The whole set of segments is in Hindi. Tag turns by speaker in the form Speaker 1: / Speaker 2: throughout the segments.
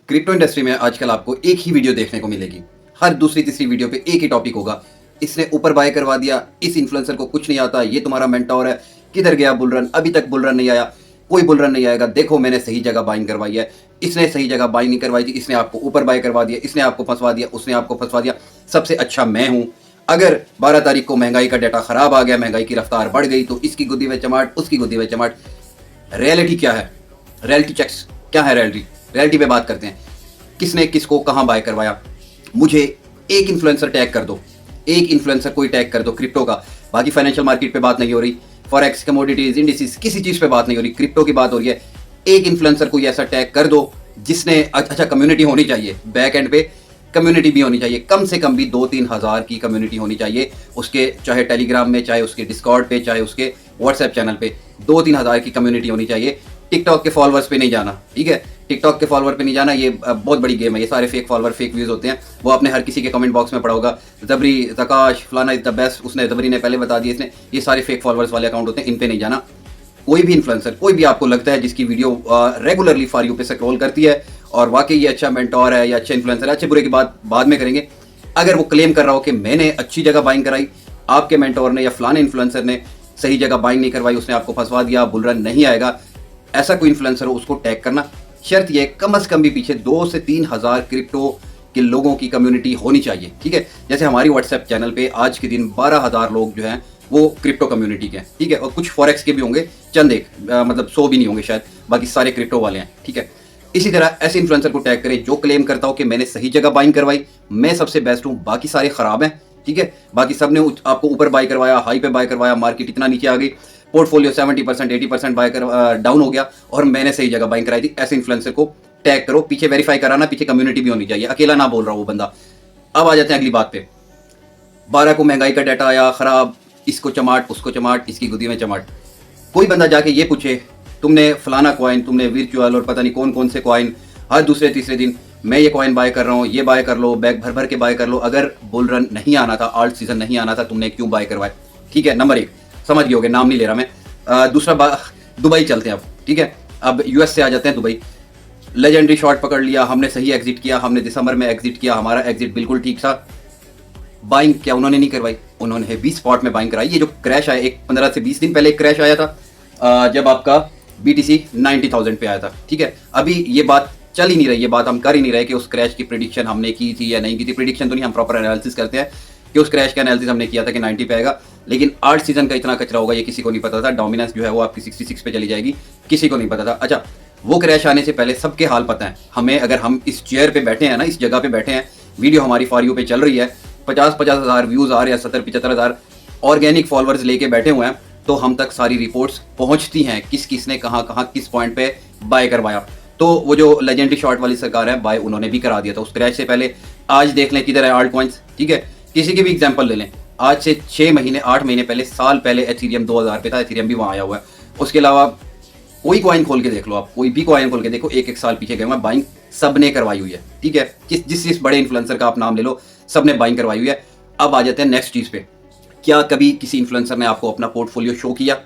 Speaker 1: क्रिप्टो इंडस्ट्री में आजकल आपको एक ही वीडियो देखने को मिलेगी। हर दूसरी तीसरी वीडियो पे एक ही टॉपिक होगा। इसने ऊपर बाय करवा दिया, इस इन्फ्लुएंसर को कुछ नहीं आता, ये तुम्हारा मेंटोर है, किधर गया बुल रन, अभी तक बुल रन नहीं आया, कोई बुल रन नहीं आएगा, देखो मैंने सही जगह बाइंग करवाई है, इसने सही जगह बाइंग नहीं करवाई थी, इसने आपको ऊपर बाय करवा दिया, इसने आपको फंसवा दिया, उसने आपको फंसवा दिया, सबसे अच्छा मैं हूँ। अगर 12 तारीख को महंगाई का डाटा खराब आ गया, महंगाई की रफ्तार बढ़ गई तो इसकी गुद्दी में चमाट, उसकी गुद्दी में चमाट। रियलिटी क्या है? रियलिटी चेक्स क्या है? रियलिटी पे बात करते हैं। किसने किसको कहाँ बाय करवाया? मुझे एक इन्फ्लुएंसर टैग कर दो, एक इन्फ्लुएंसर कोई टैग कर दो क्रिप्टो का। बाकी फाइनेंशियल मार्केट पे बात नहीं हो रही, फॉरेक्स, कमोडिटीज, इंडिसेस, किसी चीज पे बात नहीं हो रही, क्रिप्टो की बात हो रही है। एक इन्फ्लुएंसर कोई ऐसा टैग कर दो जिसने अच्छा कम्युनिटी होनी चाहिए, बैक एंड पे कम्युनिटी भी होनी चाहिए, कम से कम भी 2-3 हज़ार की कम्युनिटी होनी चाहिए उसके, चाहे टेलीग्राम में, चाहे उसके डिस्कॉर्ड पे, चाहे उसके व्हाट्सएप चैनल पे 2-3 हज़ार की कम्युनिटी होनी चाहिए। टिकटॉक के फॉलोअर्स पे नहीं जाना, ठीक है? टिकटॉक के फॉलोअर पे नहीं जाना, ये बहुत बड़ी गेम है। ये सारे फेक फॉलोअर, फेक व्यूज होते हैं। वो आपने हर किसी के कमेंट बॉक्स में पढ़ा होगा, जबरी, जकाश, फलाना इज द बेस्ट, उसने जबरी ने पहले बता दिया, इसने, ये सारे फेक फॉलोअर्स वाले अकाउंट होते हैं, इन पे नहीं जाना। कोई भी इन्फ्लुएंसर, कोई भी आपको लगता है जिसकी वीडियो रेगुलरली फॉर यू पे स्क्रॉल करती है और वाकई ये अच्छा मेंटोर है या अच्छा इन्फ्लुएंसर है, अच्छे बुरे की बात बाद में करेंगे, अगर वो क्लेम कर रहा हो कि मैंने अच्छी जगह बाइंग कराई, आपके मेंटोर ने या फलाने इन्फ्लुएंसर ने सही जगह बाइंग नहीं करवाई, उसने आपको फंसवा दिया, बुल रन नहीं आएगा, ऐसा कोई इन्फ्लुएंसर हो उसको टैग करना। शर्त यह कम से कम भी पीछे 2 से 3 हज़ार क्रिप्टो के लोगों की कम्युनिटी होनी चाहिए, ठीक है? जैसे हमारी व्हाट्सएप चैनल पे आज के दिन 12,000 लोग जो हैं वो क्रिप्टो कम्युनिटी के हैं, ठीक है? और कुछ फॉरेक्स के भी होंगे, चंद एक, मतलब 100 भी नहीं होंगे शायद, बाकी सारे क्रिप्टो वाले हैं, ठीक है? इसी तरह ऐसे इन्फ्लुएंसर को टैग करें जो क्लेम करता हो कि मैंने सही जगह बाइंग करवाई, मैं सबसे बेस्ट हूँ, बाकी सारे खराब हैं, ठीक है? बाकी सब ने आपको ऊपर बाय करवाया, हाई पे बाय करवाया, मार्केट इतना नीचे आ गई, पोर्टफोलियो 70%, 80% बाय कर डाउन हो गया और मैंने सही जगह बाइंग कराई थी। ऐसे इन्फ्लुएंसर को टैग करो, पीछे वेरीफाई कराना, पीछे कम्युनिटी भी होनी चाहिए, अकेला ना बोल रहा वो बंदा। अब आ जाते हैं अगली बात पे। 12 को महंगाई का डाटा आया खराब, इसको चमाट, उसको चमाट, इसकी गुदी में चमाट। कोई बंदा जाके ये पूछे तुमने फलाना कॉइन, तुमने वर्चुअल और पता नहीं कौन कौन से कॉइन, हर दूसरे तीसरे दिन मैं ये कॉइन बाय कर रहा हूँ, ये बाय कर लो, बैग भर भर के बाय कर लो, अगर बुल रन नहीं आना था, आल्ट सीजन नहीं आना था, तुमने क्यों बाय करवाए? ठीक है, नंबर 1 समझ गए होगे, नाम नहीं ले रहा मैं। दूसरा दुबई चलते हैं अब, ठीक है? अब यूएस से आ जाते हैं दुबई। लेजेंडरी शॉट पकड़ लिया हमने, सही एग्जिट किया हमने, दिसंबर में एग्जिट किया, हमारा एग्जिट बिल्कुल ठीक था। बाइंग क्या उन्होंने नहीं करवाई, उन्होंने हेवी स्पॉट में बाइंग कराई। ये जो क्रैश आया, एक 15 से 20 दिन पहले एक क्रैश आया था जब आपका BTC 90,000 पे आया था, ठीक है? अभी ये बात चल ही नहीं रही, ये बात हम कर ही नहीं रहे कि उस क्रैश की प्रिडिक्शन हमने की थी या नहीं की थी। प्रिडिक्शन तो नहीं, हम प्रॉपर एनालिसिस करते हैं कि उस क्रैश का एनालिसिस हमने किया था कि 90 पे आएगा, लेकिन आर्ट सीजन का इतना कचरा होगा ये किसी को नहीं पता था। डोमिनेंस जो है वो आपकी 66 पे चली जाएगी, किसी को नहीं पता था। अच्छा, वो क्रैश आने से पहले सबके हाल पता है हमें। अगर हम इस चेयर पे बैठे हैं ना, इस जगह पे बैठे हैं, वीडियो हमारी फॉर यू पे चल रही है, 50-50 हज़ार व्यूज़ आ रहे हैं, 70-75 हज़ार ऑर्गेनिक फॉलोअर्स लेके बैठे हुए हैं, तो हम तक सारी रिपोर्ट्स पहुंचती हैं किस किस ने कहाँ कहाँ किस पॉइंट पे बाय करवाया। तो वो जो लेजेंडरी शॉर्ट वाली सरकार है, बाय उन्होंने भी करा दिया था उस क्रैश से पहले। आज देख लें किधर है आल्ट कॉइन्स, ठीक है? किसी की भी एग्जांपल ले लें, आज से 6 महीने 8 महीने पहले, साल पहले एथेरियम 2000 पे था, एथेरियम भी वहाँ आया हुआ है। उसके अलावा कोई कॉइन खोल के देख लो, आप कोई भी कॉइन खोल के देखो, एक साल पीछे गए हुए, बाइंग सब ने करवाई हुई है, ठीक है? जिस बड़े इन्फ्लुएंसर का आप नाम ले लो, सब ने बाइंग करवाई हुई है। अब आ जाते हैं नेक्स्ट चीज़ पे। क्या कभी किसी इन्फ्लुएंसर ने आपको अपना पोर्टफोलियो शो किया?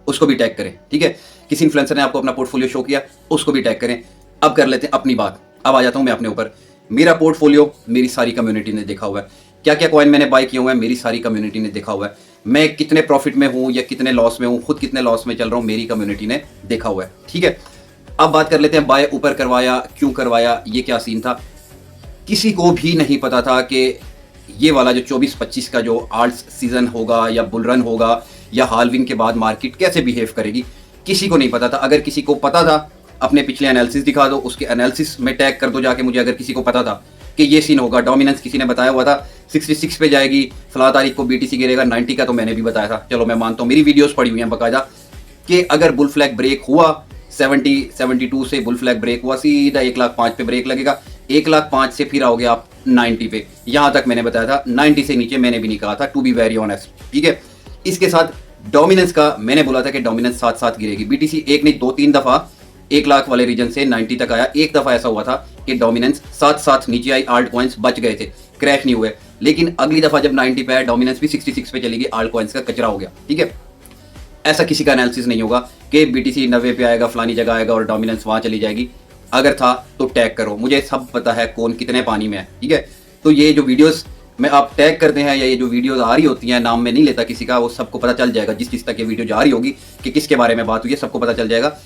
Speaker 1: उसको भी टैग करें, ठीक है? किसी इन्फ्लुएंसर ने आपको अपना पोर्टफोलियो शो किया, उसको भी टैग करें। अब कर लेते हैं अपनी बात। अब आ जाता हूं मैं अपने ऊपर। मेरा पोर्टफोलियो मेरी सारी कम्युनिटी ने देखा हुआ है। क्या क्या कॉइन मैंने बाय किए हुए हैं, मेरी सारी कम्युनिटी ने देखा हुआ है। मैं कितने प्रॉफिट में हूं या कितने लॉस में हूं, खुद कितने लॉस में चल रहा हूं, मेरी कम्युनिटी ने देखा हुआ है, ठीक है? अब बात कर लेते हैं बाय ऊपर करवाया, क्यों करवाया, ये क्या सीन था। किसी को भी नहीं पता था कि ये वाला जो 24-25 का जो आल्ट सीजन होगा या बुल रन होगा या हाल्विंग के बाद मार्केट कैसे बिहेव करेगी, किसी को नहीं पता था। अगर किसी को पता था, अपने पिछले एनालिसिस दिखा दो, उसके एनालिसिस में टैग कर दो जाके मुझे। अगर किसी को पता था कि ये सीन होगा, डोमिनेंस किसी ने बताया हुआ था 66 पे जाएगी, फला तारीख को BTC गिरेगा 90 का, तो मैंने भी बताया था। चलो मैं मानता हूँ, मेरी वीडियोस पड़ी हुई हैं बाकायदा, कि अगर बुल फ्लैग ब्रेक हुआ 72 से, बुल फ्लैग ब्रेक हुआ, सीधा 1,05,000 पे ब्रेक लगेगा, 1,05,000 से फिर आओगे आप 90 पे। यहाँ तक मैंने बताया था, 90 से नीचे मैंने भी नहीं कहा था, टू बी वेरी ऑनेस्ट, ठीक है? इसके साथ डोमिनेंस का मैंने बोला था कि डोमिनेंस साथ साथ गिरेगी। BTC एक नहीं 2-3 दफा 1 लाख वाले रीजन से 90 तक आया। एक दफा ऐसा हुआ था कि डोमिनेंस साथ साथ नीचे आई, आल्ट कॉइन्स बच गए थे, क्रैश नहीं हुए। लेकिन अगली दफा जब 90 पे आया, डोमिनेंस भी 66 पे चली गई, आल्ट कॉइन्स का कचरा हो गया, ठीक है? ऐसा किसी का एनालिसिस नहीं होगा कि BTC 90 पे आएगा, फलानी जगह आएगा और डोमिनेंस वहां चली जाएगी। अगर था तो टैग करो, मुझे सब पता है कौन कितने पानी में है, ठीक है। तो ये जो वीडियोस में आप टैग करते हैं या ये जो वीडियोस आ रही होती हैं, नाम में नहीं लेता किसी का, वो सबको पता चल जाएगा, जिस तक ये वीडियो जा रही होगी कि किसके बारे में बात हुई है, सबको पता चल जाएगा।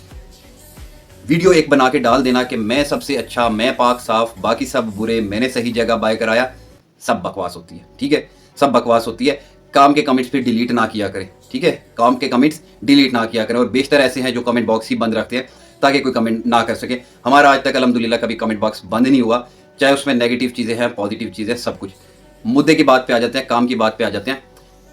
Speaker 1: वीडियो एक बना के डाल देना कि मैं सबसे अच्छा, मैं पाक साफ, बाकी सब बुरे, मैंने सही जगह बाय कराया, सब बकवास होती है, ठीक है, सब बकवास होती है। काम के कमेंट्स पे डिलीट ना किया करें, ठीक है, काम के कमेंट्स डिलीट ना किया करें। और बेशतर ऐसे हैं जो कमेंट बॉक्स ही बंद रखते हैं ताकि कोई कमेंट ना कर सके। हमारा आज तक अल्हम्दुलिल्लाह कभी कमेंट बॉक्स बंद नहीं हुआ, चाहे उसमें नेगेटिव चीज़ें हैं, पॉजिटिव चीज़ें, सब कुछ। मुद्दे की बात पे आ जाते हैं, काम की बात पे आ जाते हैं।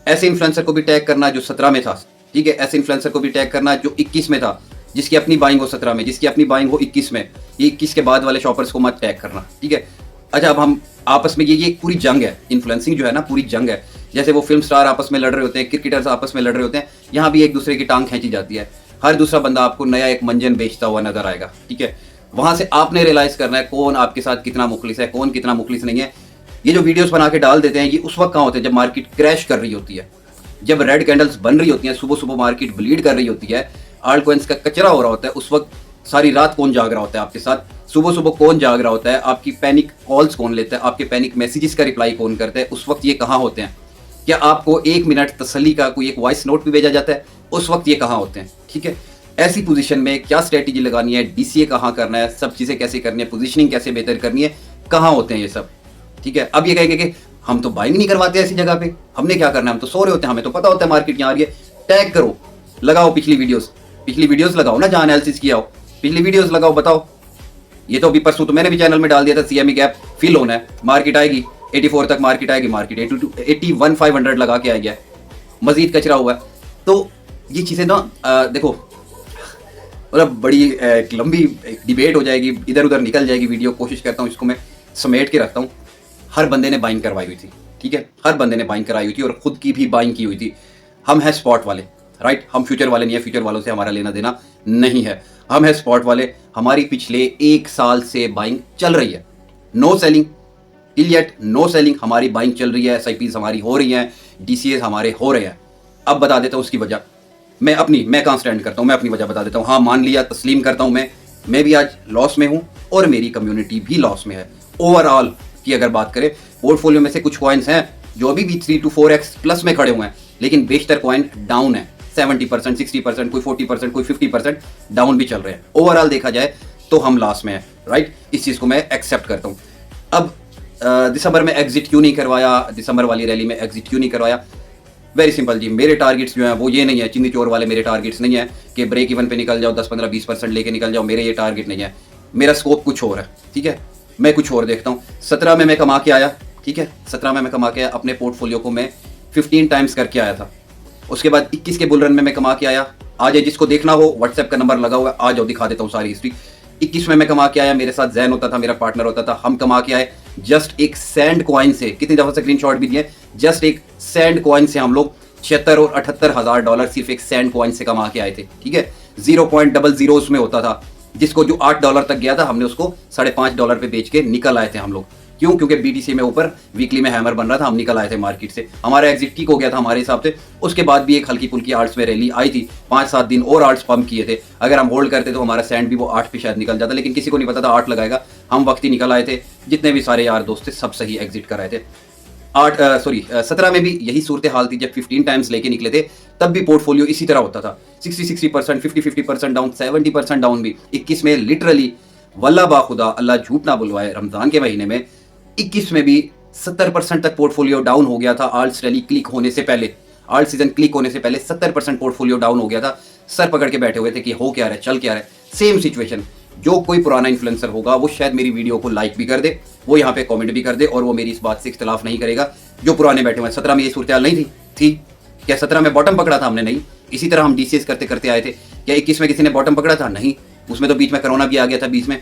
Speaker 1: ऐसे इन्फ्लुएंसर को भी टैग करना जो 17 में था, ठीक है, ऐसे इन्फ्लुएंसर को भी टैग करना जो 21 में था, जिसकी अपनी बाइंग हो 17 में, जिसकी अपनी बाइंग हो 21 में। ये 21 के बाद वाले शॉपर्स को मत टैग करना, ठीक है। अच्छा, अब हम आपस में ये पूरी जंग है, इन्फ्लुएंसिंग जो है ना, पूरी जंग है। जैसे वो फिल्म स्टार आपस में लड़ रहे होते हैं, क्रिकेटर्स आपस में लड़ रहे होते हैं, यहाँ भी एक दूसरे की टांग खींची जाती है। हर दूसरा बंदा आपको नया एक मंजन बेचता हुआ नजर आएगा, ठीक है। वहां से आपने रियलाइज करना है कौन आपके साथ कितना मुखलिस है, कौन कितना मुखलिस नहीं है। ये जो वीडियोस बना के डाल देते हैं, ये उस वक्त कहाँ होते हैं जब मार्केट क्रैश कर रही होती है, जब रेड कैंडल्स बन रही होती हैं, सुबह सुबह मार्केट ब्लीड कर रही होती है, आल्ट कॉइन्स का कचरा हो रहा होता है। उस वक्त सारी रात कौन जाग रहा होता है आपके साथ, सुबह सुबह कौन जाग रहा होता है, आपकी पैनिक कॉल्स कौन लेता है, आपके पैनिक मैसेजेस का रिप्लाई कौन करता है, उस वक्त ये कहाँ होते हैं। क्या आपको 1 मिनट तसल्ली का कोई एक वॉइस नोट भी भेजा जाता है, उस वक्त ये कहाँ होते हैं, ठीक है। ऐसी पोजीशन में क्या स्ट्रेटेजी लगानी है, डीसीए कहाँ करना है, सब चीज़ें कैसे करनी है, पोजीशनिंग कैसे बेहतर करनी है, कहाँ होते हैं ये सब, ठीक है। अब ये कहेंगे कि हम तो बाइंग नहीं करवाते ऐसी जगह पे, हमने क्या करना है, हम तो सो रहे होते हैं, हमें तो पता होता है मार्केट यहाँ आ रही है। टैग करो, लगाओ पिछली वीडियोस लगाओ ना, जहाँ एनालिसिस किया हो, पिछली वीडियोस लगाओ, बताओ। ये तो अभी परसों तो मैंने भी चैनल में डाल दिया था, सीएमई गैप फिल होना है, मार्केट आएगी 84 तक, मार्केट आएगी, मार्केट 81,500 लगा के आ गया है, मजीद कचरा हुआ है। तो ये चीज़ें ना देखो, मतलब बड़ी एक लंबी डिबेट हो जाएगी, इधर उधर निकल जाएगी वीडियो। कोशिश करता हूँ इसको मैं समेट के रखता हूँ। हर बंदे ने बाइंग करवाई हुई थी, ठीक है, हर बंदे ने बाइंग कराई हुई थी और खुद की भी बाइंग की हुई थी। हम हैं स्पॉट वाले, राइट, हम फ्यूचर वाले नहीं है, फ्यूचर वालों से हमारा लेना देना नहीं है, हम हैं स्पॉट वाले। हमारी पिछले 1 साल से बाइंग चल रही है, no selling till yet, no selling, हमारी बाइंग चल रही है, SIPs हमारी हो रही हैं, DCAs हमारे हो रहे हैं। अब बता देता हूँ उसकी वजह, मैं कहाँ स्टैंड करता हूँ, मैं अपनी वजह बता देता हूँ। हाँ, मान लिया, तस्लीम करता हूँ, मैं भी आज लॉस में हूँ और मेरी कम्युनिटी भी लॉस में है। ओवरऑल की अगर बात करें, पोर्टफोलियो में से कुछ कॉइन्स हैं जो अभी भी 3 to 4x प्लस में खड़े हुए हैं, लेकिन बेशतर कॉइन डाउन है, 70%, 60%, कोई 40%, कोई 50% डाउन भी चल रहे हैं। ओवरऑल देखा जाए तो हम लॉस में है, राइट, इस चीज़ को मैं एक्सेप्ट करता हूँ। अब दिसंबर में एग्जिट क्यों नहीं करवाया, दिसंबर वाली रैली में एग्जिट क्यों नहीं करवाया? वेरी सिंपल जी, मेरे टारगेट्स जो हैं वो ये नहीं है, चिंदी चोर वाले मेरे टारगेट्स नहीं है कि ब्रेक इवन पे निकल जाओ, 10, 15, 20% लेके निकल जाओ, मेरे ये टारगेट नहीं है। मेरा स्कोप कुछ और है, ठीक है, मैं कुछ और देखता हूँ। 17 में मैं कमा के आया, ठीक है, 17 में मैं कमा के आया, अपने पोर्टफोलियो को मैं 15 टाइम्स करके आया था। उसके बाद 21 के बुल रन में मैं कमा के आया। आ जाए, जिसको देखना हो व्हाट्सएप का नंबर लगा हुआ, आ जाओ, दिखा देता हूँ सारी हिस्ट्री। 21 में मैं कमा के आया, मेरे साथ जैन होता था, मेरा पार्टनर होता था, हम कमा के आए जस्ट एक सैंड कॉइन से। कितनी दफा स्क्रीनशॉट भी दिए, जस्ट एक सैंड कॉइन से हम लोग 76 और 78 हज़ार डॉलर सिर्फ एक सैंड कॉइन से कमा के आए थे, ठीक है। 0.00 उसमें होता था, जिसको जो $8 तक गया था, हमने उसको $5.5 पे बेच के निकल आए थे हम लोग। क्यों? क्योंकि BTC में ऊपर वीकली में हैमर बन रहा था, हम निकल आए थे मार्केट से, हमारा एग्जिट ठीक हो गया था हमारे हिसाब से। उसके बाद भी एक हल्की फुल्की आर्ट्स में रैली आई थी, 5-7 दिन और आर्ट्स पंप किए थे। अगर हम होल्ड करते तो हमारा सैंड भी वो 8 पे शायद निकल जाता, लेकिन किसी को नहीं पता था 8 लगाएगा। हम वक्त ही निकल आए थे, जितने भी सारे यार दोस्त थे सब सही एग्जिट कर आए थे। 17 में भी यही सूरत हाल थी, जब 15 टाइम्स लेके निकले थे तब भी पोर्टफोलियो इसी तरह होता था, 60%, 50% डाउन, 70% डाउन भी। 21 में लिटरली वल्लाह बाखुदा, अल्लाह झूठ ना बुलवाए, रमजान के महीने में 21 में भी 70% तक पोर्टफोलियो डाउन हो गया था। आल्ट्स रैली क्लिक होने से पहले, आल्ट सीजन क्लिक होने से पहले 70% पोर्टफोलियो डाउन हो गया था। सर पकड़ के बैठे हुए थे कि हो क्या रहा है, चल क्या रहा है। सेम सिचुएशन, जो कोई पुराना इन्फ्लुएंसर होगा वो शायद मेरी वीडियो को लाइक भी कर दे, वो यहाँ पे कमेंट भी कर दे, और वो मेरी इस बात से इख्तिलाफ नहीं करेगा। जो पुराने बैठे हुए हैं, 17 में ये सूरत हाल नहीं थी क्या? 17 में बॉटम पकड़ा था हमने? नहीं। इसी तरह हम DCS करते करते आए थे। क्या 21 में किसी ने बॉटम पकड़ा था? नहीं। उसमें तो बीच में कोरोना भी आ गया था बीच में।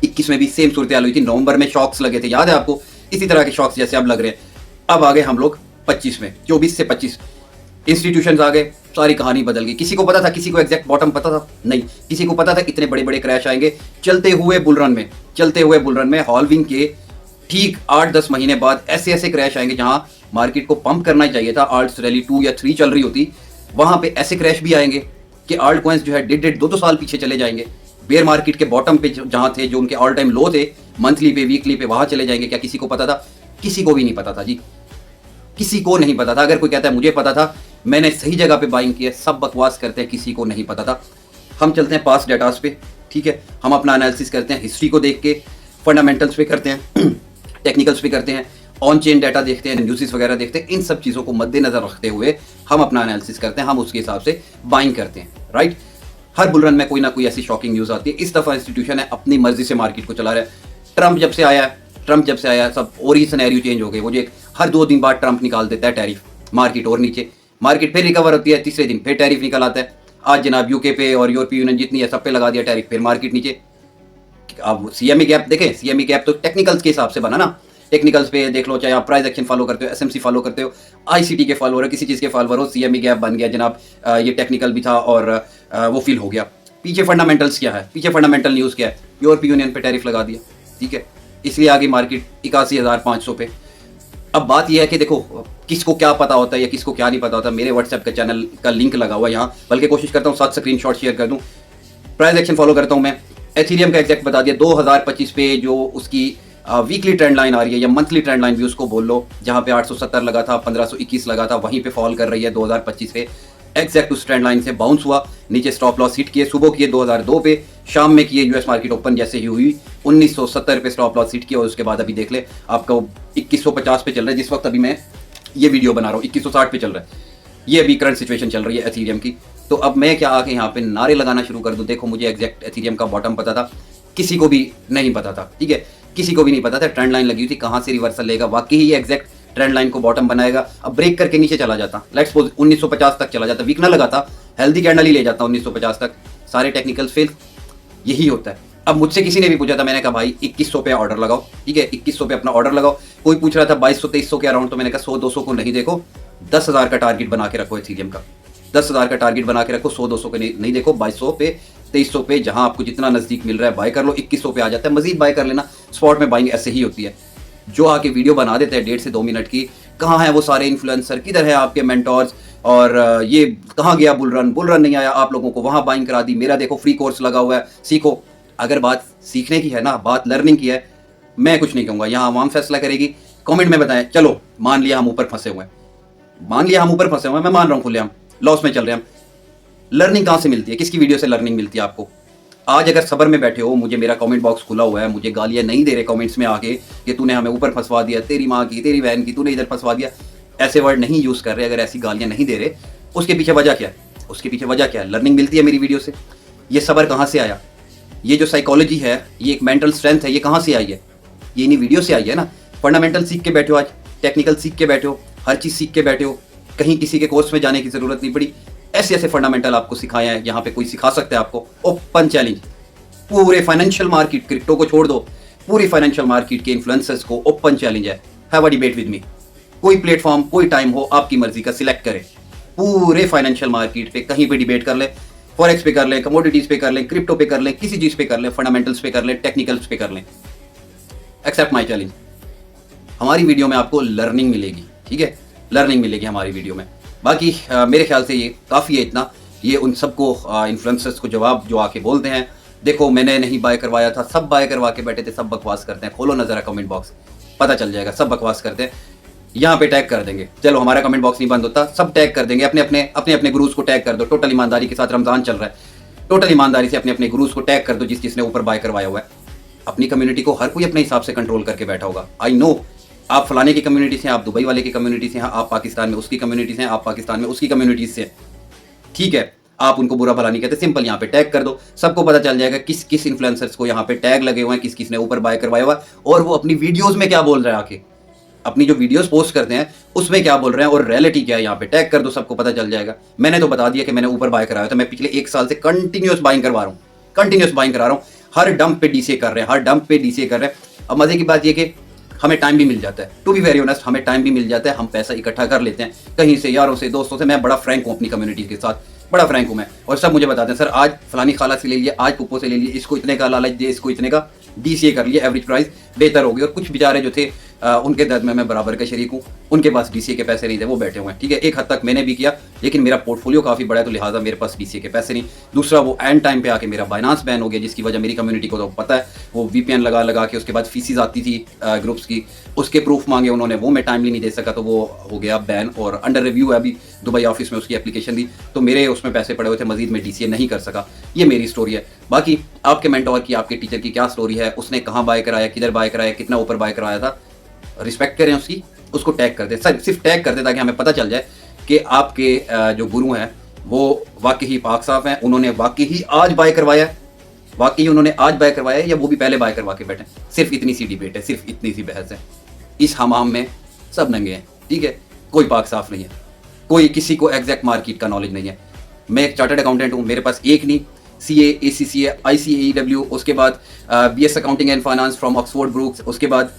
Speaker 1: 21 में भी सेम सूरत हाल हुई थी, नवंबर में शॉक्स लगे थे, याद है आपको? इसी तरह के शॉक्स जैसे अब लग रहे हैं। अब आ गए हम लोग 25 में, 24 से 25 इंस्टीट्यूशंस आ गए, सारी कहानी बदल गई। किसी को पता था? किसी को एग्जैक्ट बॉटम पता था? नहीं। किसी को पता था इतने बड़े बड़े क्रैश आएंगे? चलते हुए बुलरन में हॉल्विंग के ठीक 8-10 महीने बाद ऐसे क्रैश आएंगे जहां मार्केट को पंप करना ही चाहिए था। आल्ट्स रैली 2 या 3 चल रही होती, वहां पे ऐसे क्रैश भी आएंगे कि आल्ट कॉइन्स जो है 1.5-2 साल पीछे चले जाएंगे। बेयर मार्केट के बॉटम पे जहाँ थे, जो उनके ऑल टाइम लो थे, मंथली पे, वीकली पे, वहाँ चले जाएंगे? क्या किसी को पता था? किसी को भी नहीं पता था जी, किसी को नहीं पता था। अगर कोई कहता है मुझे पता था, मैंने सही जगह पे बाइंग की है, सब बकवास करते हैं, किसी को नहीं पता था। हम चलते हैं पास्ट डेटास पे, ठीक है, हम अपना एनालिसिस करते हैं हिस्ट्री को देख के, फंडामेंटल्स पे करते हैं, टेक्निकल्स पे करते हैं, ऑन चेन डाटा देखते हैं, न्यूज़ वगैरह देखते हैं। इन सब चीज़ों को मद्देनजर रखते हुए हम अपना एनालिसिस करते हैं, हम उसके हिसाब से बाइंग करते हैं, राइट। हर बुल रन में कोई ना कोई ऐसी शॉकिंग न्यूज़ आती है। इस दफ़ा इंस्टीट्यूशन है अपनी मर्जी से मार्केट को चला रहा है। ट्रंप जब से आया सब और ही सिनेरियो चेंज हो गए। वो जो हर 2 दिन बाद ट्रंप निकाल देता है टैरिफ, मार्केट और नीचे, मार्केट फिर रिकवर होती है, तीसरे दिन फिर टैरिफ निकल आता है। आज जनाब यूके पे और यूरोपीय यूनियन जितनी है सब पे लगा दिया टैरिफ, फिर मार्केट नीचे। अब सीएमई गैप देखें, सीएमई गैप तो टेक्निकल्स के हिसाब से बना ना, टेक्निकल्स पे देख लो, चाहे आप प्राइस एक्शन फॉलो करते हो, एसएमसी फॉलो करते हो, आईसीटी के फॉलोअर हो, किसी चीज़ के फॉलोअर हो, सीएमई गैप बन गया जनाब। ये टेक्निकल भी था और वो फील हो गया। पीछे फंडामेंटल्स क्या है, पीछे फंडामेंटल न्यूज़ क्या है? यूरोपीय यूनियन पे टैरिफ लगा दिया, ठीक है, इसलिए आगे मार्केट 81,500 पे। अब बात यह है कि देखो किसको क्या पता होता है या किसको क्या नहीं पता होता। मेरे व्हाट्सएप का चैनल का लिंक लगा हुआ है यहाँ, बल्कि कोशिश करता हूँ 7 स्क्रीनशॉट शेयर कर दूँ। प्राइस एक्शन फॉलो करता हूँ मैं, एथेरियम का एग्जैक्ट बता दिया 2025 पे जो उसकी वीकली ट्रेंड लाइन आ रही है या मंथली ट्रेंड लाइन भी उसको बोल लो, जहाँ पे 870 लगा था, 1521 लगा था, वहीं पे फॉल कर रही है 2025 पे। एग्जैक्ट उस ट्रेंड लाइन से बाउंस हुआ, नीचे स्टॉप लॉस हिट किए, सुबह किए 2002 पे, शाम में किए यूएस मार्केट ओपन जैसे ही हुई 1970 पे स्टॉप लॉस हिट किया, और उसके बाद अभी देख ले आपका 2150 पे चल रहा है जिस वक्त अभी मैं ये वीडियो बना रहा हूँ, 2160 पे चल रहा है। ये अभी करंट सिचुएशन चल रही है एथेरियम की। तो अब मैं क्या आके यहाँ पे नारे लगाना शुरू कर दूँ? देखो मुझे एग्जैक्ट एथेरियम का बॉटम पता था, किसी को भी नहीं पता था, ठीक है, किसी को भी नहीं पता था। ट्रेंड लाइन लगी हुई थी, कहाँ से रिवर्सल लेगा, वाकई ही ये एग्जैक्ट ट्रेंड लाइन को बॉटम बनाएगा। अब ब्रेक करके नीचे चला जाता, लेट्स सपोज 1950 तक चला जाता, वीक ना लगाता, हेल्दी कैंडल ही ले जाता 1950 तक, सारे टेक्निकल फेल। यही होता है। अब मुझसे किसी ने भी पूछा था, मैंने कहा भाई 2100 पे ऑर्डर लगाओ, ठीक है, 2100 पे अपना ऑर्डर लगाओ। कोई पूछ रहा था 2200-2300 के अराउंड, तो मैंने कहा 100-200 को नहीं देखो, 10,000 का टारगेट बना के रखो एथेरियम का, 10,000 का टारगेट बना के रखो, 100-200 के नहीं देखो, 2200 पे 2300 पे जहां आपको जितना नजदीक मिल रहा है बाय कर लो। 2100 पे आ जाता है, मजीद बाय कर लेना। स्पॉट में बाइंग ऐसे ही होती है। जो आके वीडियो बना देते हैं 1.5 से 2 मिनट की, कहाँ है वो सारे इन्फ्लुएंसर, किधर है आपके मेंटोर्स, और ये कहाँ गया बुल रन नहीं आया, आप लोगों को वहाँ बाइंग करा दी, मेरा देखो फ्री कोर्स लगा हुआ है, सीखो। अगर बात सीखने की है ना, बात लर्निंग की है, मैं कुछ नहीं कहूँगा, यहाँ आवाम फैसला करेगी। कमेंट में बताएं, चलो मान लिया हम ऊपर फंसे हुए हैं, मैं मान रहा हूँ खुले हम लॉस में चल रहे हैं। लर्निंग कहाँ से मिलती है, किसकी वीडियो से लर्निंग मिलती है आपको? आज अगर सबर में बैठे हो, मुझे मेरा कमेंट बॉक्स खुला हुआ है, मुझे गालियाँ नहीं दे रहे कमेंट्स में आके कि तूने हमें ऊपर फंसवा दिया, तेरी माँ की, तेरी बहन की, तूने इधर फंसवा दिया, ऐसे वर्ड नहीं यूज़ कर रहे, अगर ऐसी गालियाँ नहीं दे रहे, उसके पीछे वजह क्या है? उसके पीछे वजह क्या है? लर्निंग मिलती है मेरी वीडियो से। ये सबर कहाँ से आया? ये जो साइकोलॉजी है, ये एक मेंटल स्ट्रेंथ है, ये कहाँ से आई है? ये इन्हीं वीडियो से आई है ना। फंडामेंटल सीख के बैठे हो, आज टेक्निकल सीख के बैठे हो, हर चीज़ सीख के बैठे हो, कहीं किसी के कोर्स में जाने की ज़रूरत नहीं पड़ी। ऐसे ऐसे फंडामेंटल आपको सिखाया है, यहाँ पे कोई सिखा सकता है आपको? ओपन चैलेंज, पूरे फाइनेंशियल मार्केट, क्रिप्टो को छोड़ दो, पूरी फाइनेंशियल मार्केट के इन्फ्लुएंसर्स को ओपन चैलेंज है, have a debate with me. कोई प्लेटफॉर्म, कोई टाइम हो, आपकी मर्जी का सिलेक्ट करें, पूरे फाइनेंशियल मार्केट पे कहीं पे डिबेट कर ले, फॉरेक्स पे कर लें, कमोडिटीज पे कर लें, क्रिप्टो पे कर लें, किसी चीज़ पे कर लें, फंडामेंटल्स पे कर लें, टेक्निकल्स पे कर लें, एक्सेप्ट माई चैलेंज। हमारी वीडियो में आपको लर्निंग मिलेगी, ठीक है, लर्निंग मिलेगी हमारी वीडियो में। बाकी मेरे ख्याल से ये काफ़ी है इतना। ये उन सबको इन्फ्लुएंसर्स को जवाब जो आके बोलते हैं, देखो मैंने नहीं बाय करवाया था, सब बाय करवा के बैठे थे, सब बकवास करते हैं। खोलो नजर कमेंट बॉक्स, पता चल जाएगा, सब बकवास करते हैं। यहाँ पे टैग कर देंगे, चलो हमारा कमेंट बॉक्स नहीं बंद होता, सब टैग कर देंगे, अपने अपने गुरुज को टैग कर दो। टोटल ईमानदारी के साथ रमजान चल रहा है, टोटल ईमानदारी से अपने अपने गुरुज को टैग कर दो, जिसने ऊपर बाय करवाया हुआ है। अपनी कम्युनिटी को हर कोई अपने हिसाब से कंट्रोल करके बैठा होगा। आई नो आप फलाने की कम्युनिटी से हैं, आप दुबई वाले की कम्युनिटी से हैं, आप पाकिस्तान में उसकी कम्युनिटी से हैं, आप पाकिस्तान में उसकी कम्युनिटी से, ठीक है, आप उनको बुरा भला नहीं कहते, सिंपल यहाँ पे टैग कर दो, सबको पता चल जाएगा किस किस इन्फ्लुएंसर्स को यहाँ पे टैग लगे हुए हैं, किस किस ने ऊपर बाय करवाया हुआ, और वो अपनी वीडियोस में क्या बोल रहे हैं, आके अपनी जो वीडियोस पोस्ट करते हैं उसमें क्या बोल रहे हैं और रियलिटी क्या है, यहाँ पे टैग कर दो, सबको पता चल जाएगा। मैंने तो बता दिया कि मैंने ऊपर बाय कराया था, मैं पिछले 1 साल से कंटिन्यूस बाइंग करवा रहा हूँ, कंटिन्यूस बाइंग करा रहा हूँ, हर डंप पे डीसीए कर रहे हैं, हर डंप पे डीसीए कर रहे हैं। अब मजे की बात ये कि हमें टाइम भी मिल जाता है, टू बी वेरी ऑनेस्ट, हमें टाइम भी मिल जाता है, हम पैसा इकट्ठा कर लेते हैं कहीं से, यारों से, दोस्तों से। मैं बड़ा फ्रैंक हूँ अपनी कम्युनिटी के साथ, बड़ा फ्रैंक हूँ मैं, और सब मुझे बताते हैं सर आज फलानी खाला से ले लिए, आज पुप्पो से ले लिए, इसको इतने का लालच दे, इसको इतने का डीसीए कर लिए, एवरेज प्राइस बेहतर हो गई। और कुछ बेचारे जो थे उनके दर्द में मैं बराबर का शरीक हूँ। उनके पास डीसीए के पैसे नहीं थे, वो बैठे हुए हैं, ठीक है। एक हद तक मैंने भी किया, लेकिन मेरा पोर्टफोलियो काफ़ी बड़ा है, तो लिहाजा मेरे पास डीसीए के पैसे नहीं। दूसरा, वो एंड टाइम पे आके मेरा बाइनांस बैन हो गया, जिसकी वजह मेरी कम्युनिटी को तो पता है। वो वीपीएन लगा लगा के उसके बाद फीसिस आती थी ग्रुप्स की, उसके प्रूफ मांगे उन्होंने, वो मैं टाइमली नहीं दे सका, तो वो हो गया बैन और अंडर रिव्यू है अभी। दुबई ऑफिस में उसकी एप्लीकेशन दी, तो मेरे उसमें पैसे पड़े हुए थे, मजीद में डीसीए नहीं कर सका। ये मेरी स्टोरी है। बाकी आपके मेंटोर की, आपके टीचर की क्या स्टोरी है, उसने कहाँ बाय कराया, किधर बाय कराया, कितना ऊपर बाय कराया था, रिस्पेक्ट करें उसकी, उसको टैग कर दे, सिर्फ टैग कर दे, ताकि हमें पता चल जाए कि आपके जो गुरु हैं वो वाकई ही पाक साफ हैं, उन्होंने वाकई ही आज बाय करवाया है, वाकई उन्होंने आज बाय करवाया है, या वो भी पहले बाय करवा के बैठे। सिर्फ इतनी सी डिबेट है, सिर्फ इतनी सी बहस है। इस हमाम में सब नंगे हैं, ठीक है, कोई पाक साफ नहीं है, कोई किसी को एग्जैक्ट मार्केट का नॉलेज नहीं है। मैं एक चार्टर्ड अकाउंटेंट हूँ, मेरे पास एक नहीं, CA, ACCA, ICAEW, उसके बाद BS accounting and finance from Oxford Brooks, उसके बाद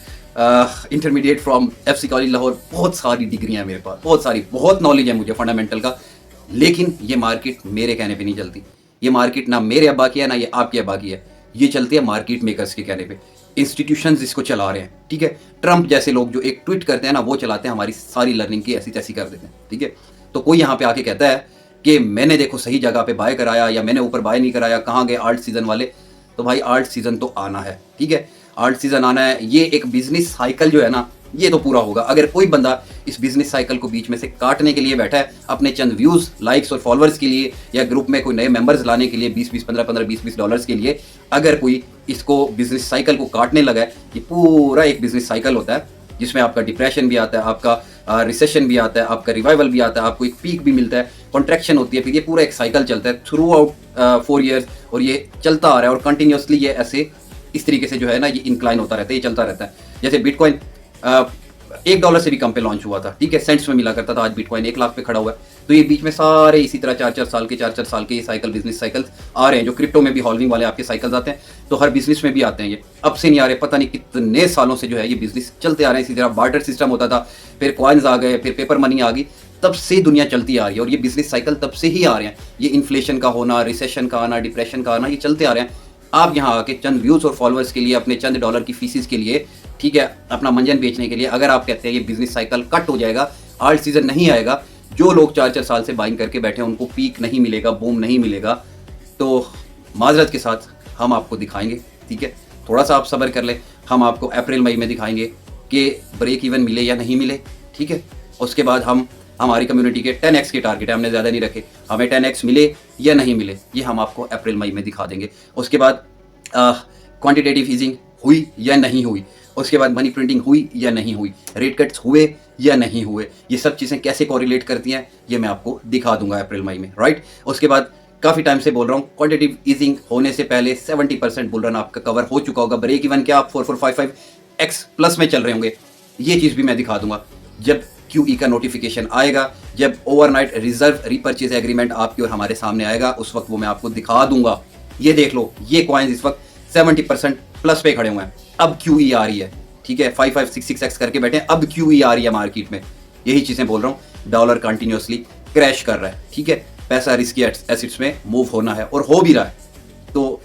Speaker 1: intermediate from FC college Lahore. बहुत सारी डिग्रियाँ हैं मेरे पास, बहुत सारी, बहुत नॉलेज है मुझे फंडामेंटल का। लेकिन ये मार्केट मेरे कहने पे नहीं चलती। ये मार्केट ना मेरे अब्बा की है, ना ये आपके अब्बा की है, ये चलती है मार्केट मेकर्स के कहने पे। इंस्टीट्यूशंस इसको चला रहे हैं, ठीक है। ट्रंप जैसे लोग जो एक ट्वीट करते हैं ना, वो चलाते हैं, हमारी सारी लर्निंग की ऐसी तैसी कर देते हैं, ठीक है। तो कोई यहाँ पे आके कहता है कि मैंने देखो सही जगह पे बाय कराया, या मैंने ऊपर बाय नहीं कराया, कहाँ गए आर्ट सीजन वाले। तो भाई आर्ट सीजन तो आना है, ठीक है, आर्ट सीजन आना है। ये एक बिजनेस साइकिल जो है ना, ये तो पूरा होगा। अगर कोई बंदा इस बिजनेस साइकिल को बीच में से काटने के लिए बैठा है, अपने चंद व्यूज, लाइक्स और फॉलोअर्स के लिए, या ग्रुप में कोई नए मेंबर्स लाने के लिए, 20-20, 15-15, 20-20 डॉलर्स के लिए, अगर कोई इसको बिजनेस साइकिल को काटने लगा है, ये पूरा एक बिजनेस साइकिल होता है, जिसमें आपका डिप्रेशन भी आता है, आपका रिसेशन भी आता है, आपका रिवाइवल भी आता है, आपको एक पीक भी मिलता है, कॉन्ट्रैक्शन होती है, फिर ये पूरा एक साइकिल चलता है थ्रू आउट 4 ईयर्स, और ये चलता आ रहा है, और कंटिन्यूसली ये ऐसे इस तरीके से जो है ना, ये इंक्लाइन होता रहता है, ये चलता रहता है। जैसे बिटकॉइन $1 से भी कम पे लॉन्च हुआ था, ठीक है, सेंट्स में मिला करता था, आज बिटकॉइन 1 लाख पे खड़ा हुआ है। तो ये बीच में सारे इसी तरह 4-4 साल के 4-4 साल के ये साइकिल, बिजनेस साइकिल्स आ रहे हैं। जो क्रिप्टो में भी हॉल्विंग वाले आपके साइकिल्स आते हैं, तो हर बिजनेस में भी आते हैं। ये अब से नहीं आ रहे, पता नहीं कितने सालों से जो है ये बिजनेस चलते आ रहे हैं। इसी तरह बार्टर सिस्टम होता था, फिर कॉइन्स आ गए, फिर पेपर मनी आ गई, तब से दुनिया चलती आ रही है, और ये बिजनेस साइकिल तब से ही आ रहे हैं। ये इन्फ्लेशन का होना, रिसेशन का आना, डिप्रेशन का आना, ये चलते आ रहे हैं। आप यहाँ आके चंद व्यूज और फॉलोअर्स के लिए, अपने चंद डॉलर की फीसिस के लिए, ठीक है, अपना मंजन बेचने के लिए, अगर आप कहते हैं ये बिजनेस साइकिल कट हो जाएगा, आर्ट सीजन नहीं आएगा, जो लोग 4-4 साल से बाइंग करके बैठे हैं उनको पीक नहीं मिलेगा, बूम नहीं मिलेगा, तो माजरत के साथ हम आपको दिखाएंगे, ठीक है। थोड़ा सा आप सब्र कर ले, हम आपको अप्रैल मई में दिखाएंगे कि ब्रेक इवन मिले या नहीं मिले, ठीक है। उसके बाद हमारी कम्युनिटी के 10x के टारगेट है, हमने ज़्यादा नहीं रखे, हमें 10x मिले या नहीं मिले, ये हम आपको अप्रैल मई में दिखा देंगे। उसके बाद क्वांटिटेटिव ईजिंग हुई या नहीं हुई, उसके बाद मनी प्रिंटिंग हुई या नहीं हुई, रेट कट्स हुए या नहीं हुए, ये सब चीज़ें कैसे कोरिलेट करती हैं, ये मैं आपको दिखा दूंगा अप्रैल मई में, राइट। उसके बाद काफ़ी टाइम से बोल रहा हूँ, क्वांटिटेटिव ईजिंग होने से पहले 70% बुल रन आपका कवर हो चुका होगा, ब्रेक इवन क्या आप 4455x प्लस में चल रहे होंगे, ये चीज़ भी मैं दिखा दूंगा। जब QE का नोटिफिकेशन आएगा, जब ओवरनाइट रिजर्व रीपर्चेज एग्रीमेंट आपकी और हमारे सामने आएगा, उस वक्त वो मैं आपको दिखा दूंगा। ये देख लो, ये कॉइन्स इस वक्त 70% प्लस पे खड़े हुए हैं। अब QE आ रही है, ठीक है, 5566x करके बैठे हैं, अब QE आ रही है मार्केट में। यही चीज़ें बोल रहा हूँ, डॉलर कंटिन्यूसली क्रैश कर रहा है, ठीक है, पैसा रिस्की एसेट्स में मूव होना है, और हो भी रहा है। तो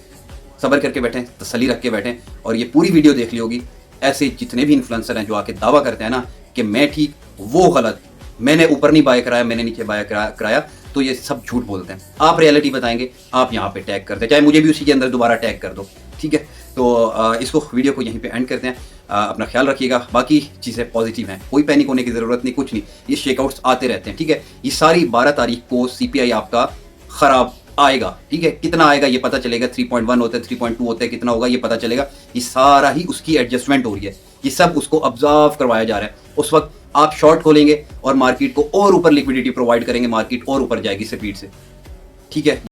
Speaker 1: सब्र करके बैठें, तसल्ली रख के बैठें, और ये पूरी वीडियो देख ली होगी। ऐसे जितने भी इन्फ्लुएंसर हैं जो आके दावा करते हैं ना कि मैं ठीक, वो गलत, मैंने ऊपर नहीं बाय कराया, मैंने नीचे बाय कराया, तो ये सब झूठ बोलते हैं। आप रियलिटी बताएंगे, आप यहाँ पे टैग करते हैं, चाहे मुझे भी उसी के अंदर दोबारा टैग कर दो, ठीक है। तो इसको वीडियो को यहीं पे एंड करते हैं। अपना ख्याल रखिएगा, बाकी चीज़ें पॉजिटिव हैं, कोई पैनिक होने की ज़रूरत नहीं, कुछ नहीं, ये शेकआउट्स आते रहते हैं, ठीक है। ये सारी 12 तारीख को CPI आपका ख़राब आएगा, ठीक है। कितना आएगा ये पता चलेगा, 3.1 होता है, 3.2 होता है, कितना होगा ये पता चलेगा। ये सारा ही उसकी एडजस्टमेंट हो रही है, ये सब उसको ऑब्जर्व करवाया जा रहा है। उस वक्त आप शॉर्ट खोलेंगे और मार्केट को और ऊपर लिक्विडिटी प्रोवाइड करेंगे, मार्केट और ऊपर जाएगी स्पीड से, ठीक है।